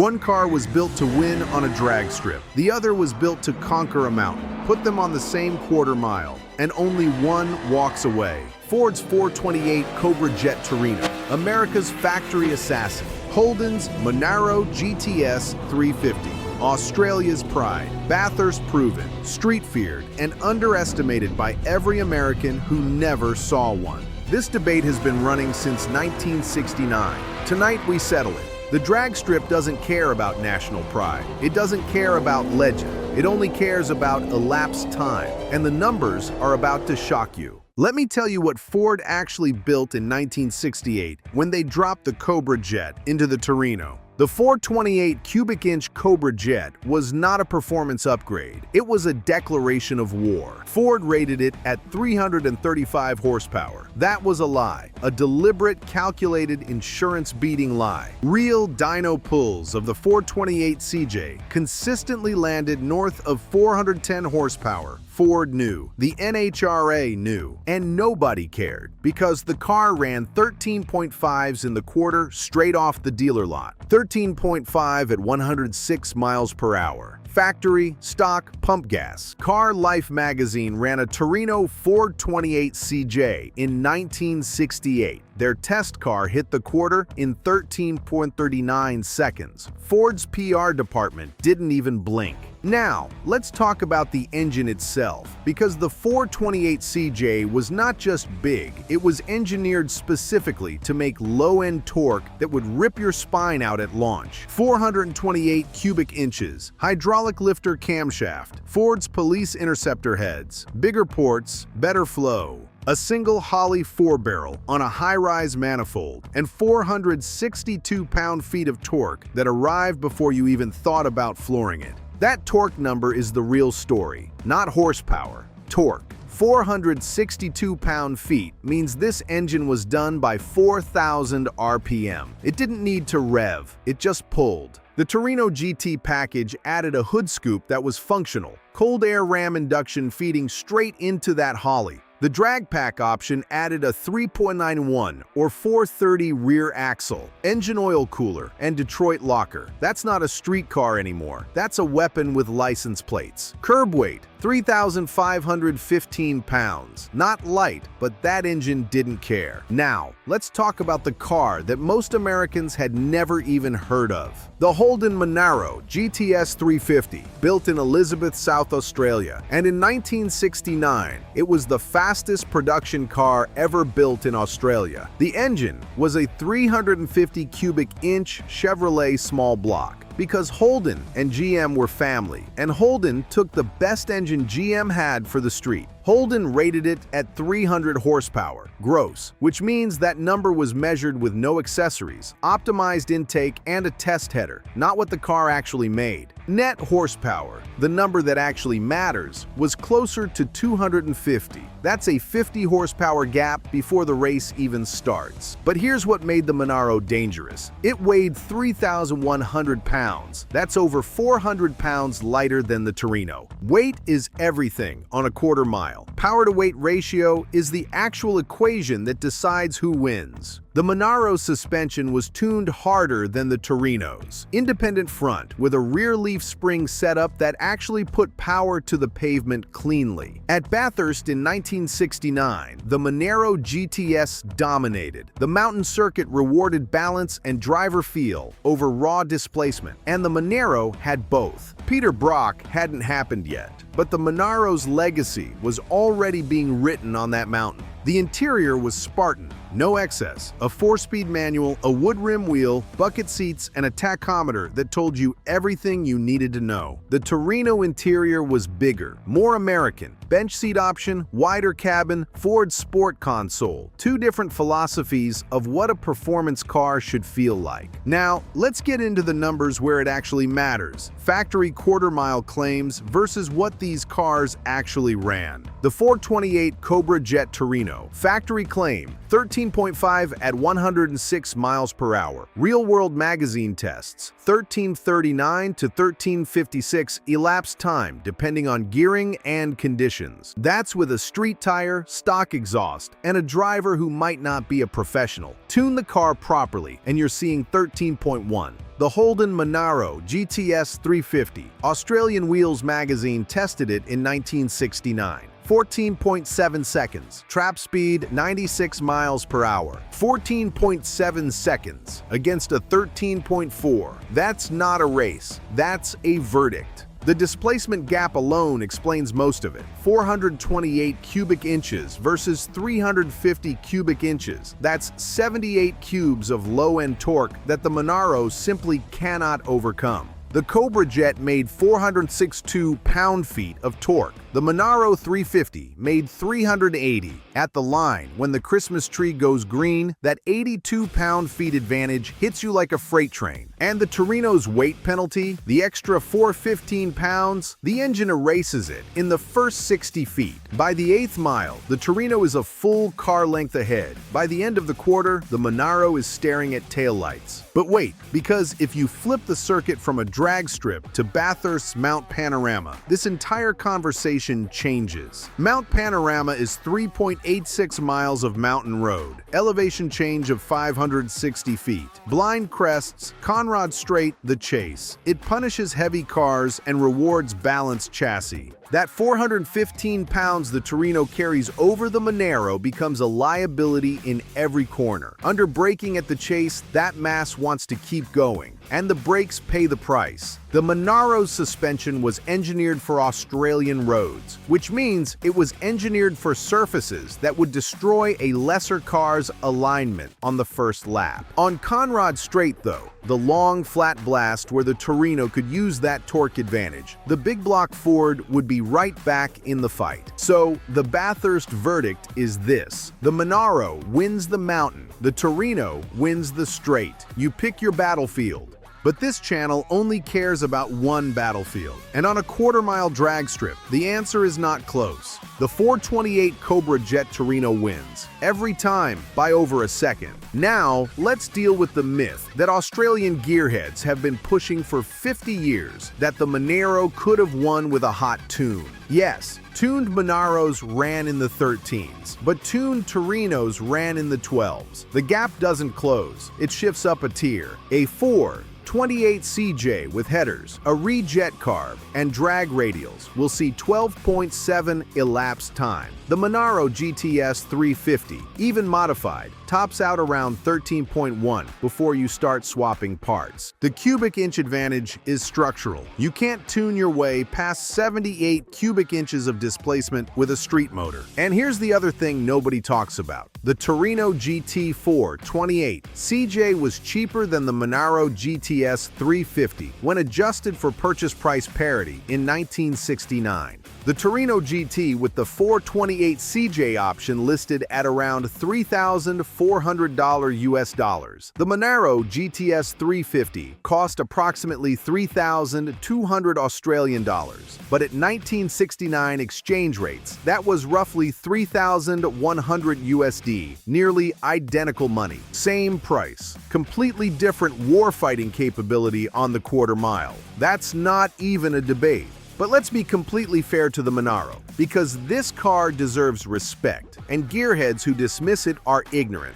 One car was built to win on a drag strip. The other was built to conquer a mountain. Put them on the same quarter mile, and only one walks away. Ford's 428 Cobra Jet Torino, America's factory assassin. Holden's Monaro GTS 350, Australia's pride. Bathurst proven, street-feared, and underestimated by every American who never saw one. This debate has been running since 1969. Tonight we settle it. The drag strip doesn't care about national pride. It doesn't care about legend. It only cares about elapsed time. And the numbers are about to shock you. Let me tell you what Ford actually built in 1968 when they dropped the Cobra Jet into the Torino. The 428 cubic inch Cobra Jet was not a performance upgrade. It was a declaration of war. Ford rated it at 335 horsepower. That was a lie, a deliberate, calculated, insurance-beating lie. Real dyno pulls of the 428 CJ consistently landed north of 410 horsepower. Ford knew, the NHRA knew, and nobody cared because the car ran 13.5s in the quarter straight off the dealer lot. 13.5 at 106 miles per hour. Factory, stock, pump gas. Car Life magazine ran a Torino 428 CJ in 1968. Their test car hit the quarter in 13.39 seconds. Ford's PR department didn't even blink. Now, let's talk about the engine itself, because the 428 CJ was not just big, it was engineered specifically to make low-end torque that would rip your spine out at launch. 428 cubic inches, hydraulic lifter camshaft, Ford's police interceptor heads, bigger ports, better flow. A single Holley 4-barrel on a high-rise manifold, and 462 pound-feet of torque that arrived before you even thought about flooring it. That torque number is the real story, not horsepower, torque. 462 pound-feet means this engine was done by 4,000 RPM. It didn't need to rev, it just pulled. The Torino GT package added a hood scoop that was functional, cold air ram induction feeding straight into that Holley. The drag pack option added a 3.91 or 430 rear axle, engine oil cooler, and Detroit locker. That's not a street car anymore. That's a weapon with license plates. Curb weight, 3,515 pounds. Not light, but that engine didn't care. Now, let's talk about the car that most Americans had never even heard of. The Holden Monaro GTS 350, built in Elizabeth, South Australia. And in 1969, it was the fastest production car ever built in Australia. The engine was a 350 cubic inch Chevrolet small block. Because Holden and GM were family, and Holden took the best engine GM had for the street. Holden rated it at 300 horsepower, gross, which means that number was measured with no accessories, optimized intake, and a test header, not what the car actually made. Net horsepower, the number that actually matters, was closer to 250. That's a 50 horsepower gap before the race even starts. But here's what made the Monaro dangerous. It weighed 3,100 pounds. That's over 400 pounds lighter than the Torino. Weight is everything on a quarter mile. Power-to-weight ratio is the actual equation that decides who wins. The Monaro suspension was tuned harder than the Torino's. Independent front with a rear leaf spring setup that actually put power to the pavement cleanly. At Bathurst in 1969, the Monaro GTS dominated. The mountain circuit rewarded balance and driver feel over raw displacement, and the Monaro had both. Peter Brock hadn't happened yet, but the Monaro's legacy was already being written on that mountain. The interior was Spartan, no excess, a 4-speed manual, a wood rim wheel, bucket seats, and a tachometer that told you everything you needed to know. The Torino interior was bigger, more American. Bench seat option, wider cabin, Ford Sport console. Two different philosophies of what a performance car should feel like. Now, let's get into the numbers where it actually matters. Factory quarter-mile claims versus what these cars actually ran. The 428 Cobra Jet Torino. Factory claim, 13.5 at 106 miles per hour. Real-world magazine tests, 1339 to 1356 elapsed time depending on gearing and conditions. That's with a street tire, stock exhaust, and a driver who might not be a professional. Tune the car properly and you're seeing 13.1. The Holden Monaro GTS 350. Australian Wheels magazine tested it in 1969. 14.7 seconds. Trap speed 96 miles per hour. 14.7 seconds against a 13.4. That's not a race. That's a verdict. The displacement gap alone explains most of it. 428 cubic inches versus 350 cubic inches. That's 78 cubes of low-end torque that the Monaro simply cannot overcome. The Cobra Jet made 462 pound-feet of torque. The Monaro 350 made 380. At the line, when the Christmas tree goes green, that 82 pound-feet advantage hits you like a freight train. And the Torino's weight penalty, the extra 415 pounds, the engine erases it in the first 60 feet. By the 8th mile, the Torino is a full car length ahead. By the end of the quarter, the Monaro is staring at taillights. But wait, because if you flip the circuit from a drag strip to Bathurst's Mount Panorama, this entire conversation changes. Mount Panorama is 3.86 miles of mountain road, elevation change of 560 feet, blind crests, Conrod Straight, the chase. It punishes heavy cars and rewards balanced chassis. That 415 pounds the Torino carries over the Monaro becomes a liability in every corner. Under braking at the chase, that mass wants to keep going, and the brakes pay the price. The Monaro's suspension was engineered for Australian roads, which means it was engineered for surfaces that would destroy a lesser car's alignment on the first lap. On Conrod Straight, though, the long, flat blast where the Torino could use that torque advantage, the big block Ford would be right back in the fight. So, the Bathurst verdict is this. The Monaro wins the mountain, the Torino wins the straight. You pick your battlefield. But this channel only cares about one battlefield. And on a quarter-mile drag strip, the answer is not close. The 428 Cobra Jet Torino wins, every time by over a second. Now, let's deal with the myth that Australian gearheads have been pushing for 50 years that the Monaro could have won with a hot tune. Yes, tuned Monaros ran in the 13s, but tuned Torinos ran in the 12s. The gap doesn't close, it shifts up a tier. A 428 CJ with headers, a rejet carb, and drag radials will see 12.7 elapsed time. The Monaro GTS 350, even modified, tops out around 13.1 before you start swapping parts. The cubic inch advantage is structural. You can't tune your way past 78 cubic inches of displacement with a street motor. And here's the other thing nobody talks about. The Torino GT4 28 CJ was cheaper than the Monaro GTS 350 when adjusted for purchase price parity in 1969. The Torino GT with the 428 CJ option listed at around $3,400 US dollars. The Monaro GTS 350 cost approximately 3,200 Australian dollars, but at 1969 exchange rates, that was roughly 3,100 USD, nearly identical money. Same price, completely different warfighting capability on the quarter mile. That's not even a debate. But let's be completely fair to the Monaro, because this car deserves respect, and gearheads who dismiss it are ignorant.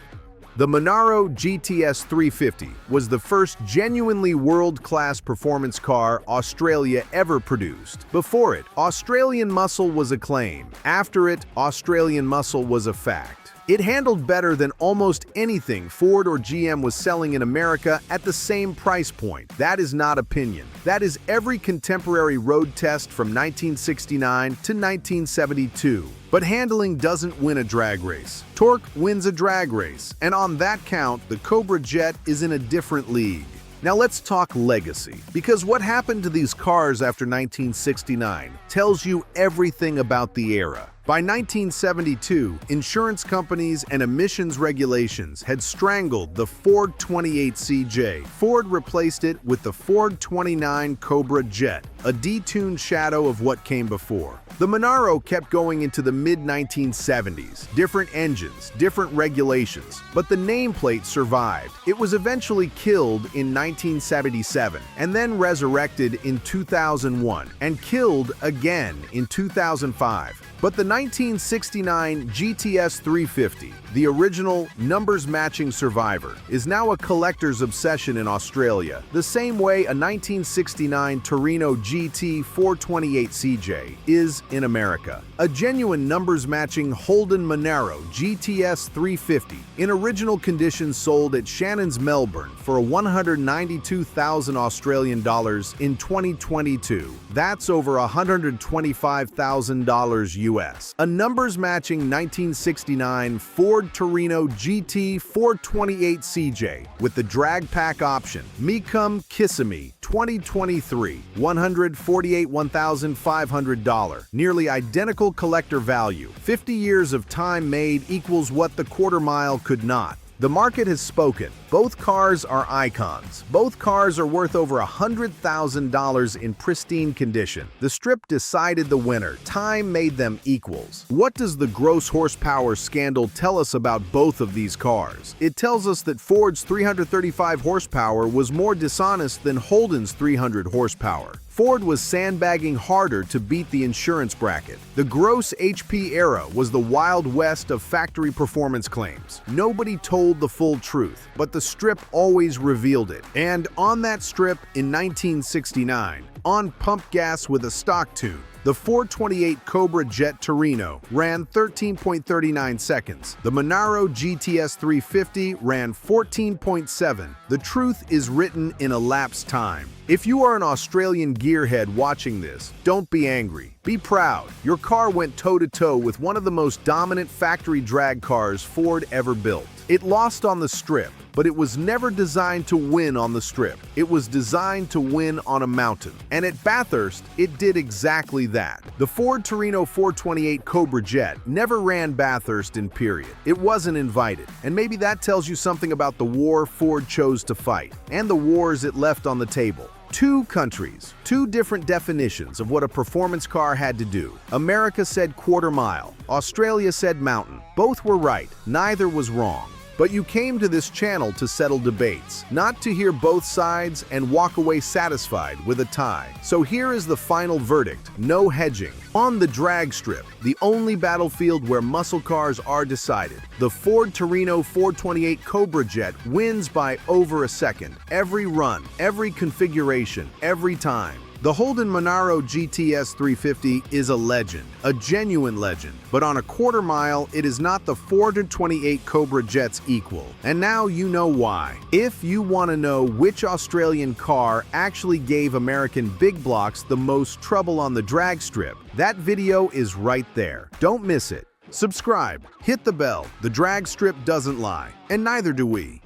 The Monaro GTS 350 was the first genuinely world-class performance car Australia ever produced. Before it, Australian muscle was a claim. After it, Australian muscle was a fact. It handled better than almost anything Ford or GM was selling in America at the same price point. That is not opinion. That is every contemporary road test from 1969 to 1972. But handling doesn't win a drag race. Torque wins a drag race, and on that count, the Cobra Jet is in a different league. Now let's talk legacy, because what happened to these cars after 1969 tells you everything about the era. By 1972, insurance companies and emissions regulations had strangled the Ford 28CJ. Ford replaced it with the Ford 29 Cobra Jet, a detuned shadow of what came before. The Monaro kept going into the mid-1970s. Different engines, different regulations, but the nameplate survived. It was eventually killed in 1977, and then resurrected in 2001, and killed again in 2005. But the 1969 GTS 350, the original numbers-matching survivor, is now a collector's obsession in Australia, the same way a 1969 Torino GT 428CJ is in America. A genuine numbers-matching Holden Monaro GTS 350 in original condition sold at Shannon's Melbourne for $192,000 Australian dollars in 2022. That's over $125,000 US. A numbers-matching 1969 Ford Torino GT 428CJ with the drag pack option. Me Come Kissimmee 2023, $148,500. Nearly identical collector value. 50 years of time made equals what the quarter mile could not. The market has spoken. Both cars are icons. Both cars are worth over $100,000 in pristine condition. The strip decided the winner. Time made them equals. What does the gross horsepower scandal tell us about both of these cars? It tells us that Ford's 335 horsepower was more dishonest than Holden's 300 horsepower. Ford was sandbagging harder to beat the insurance bracket. The gross HP era was the Wild West of factory performance claims. Nobody told the full truth, but the strip always revealed it. And on that strip in 1969, on pump gas with a stock tune, the 428 Cobra Jet Torino ran 13.39 seconds. The Monaro GTS 350 ran 14.7. The truth is written in elapsed time. If you are an Australian gearhead watching this, don't be angry. Be proud. Your car went toe-to-toe with one of the most dominant factory drag cars Ford ever built. It lost on the strip, but it was never designed to win on the strip. It was designed to win on a mountain. And at Bathurst, it did exactly that. The Ford Torino 428 Cobra Jet never ran Bathurst in period. It wasn't invited. And maybe that tells you something about the war Ford chose to fight, and the wars it left on the table. Two countries, two different definitions of what a performance car had to do. America said quarter mile, Australia said mountain. Both were right, neither was wrong. But you came to this channel to settle debates, not to hear both sides and walk away satisfied with a tie. So here is the final verdict: no hedging. On the drag strip, the only battlefield where muscle cars are decided, the Ford Torino 428 Cobra Jet wins by over a second. Every run, every configuration, every time. The Holden Monaro GTS 350 is a legend, a genuine legend, but on a quarter mile, it is not the 428 Cobra Jet's equal. And now you know why. If you want to know which Australian car actually gave American big blocks the most trouble on the drag strip, that video is right there. Don't miss it. Subscribe, hit the bell. The drag strip doesn't lie, and neither do we.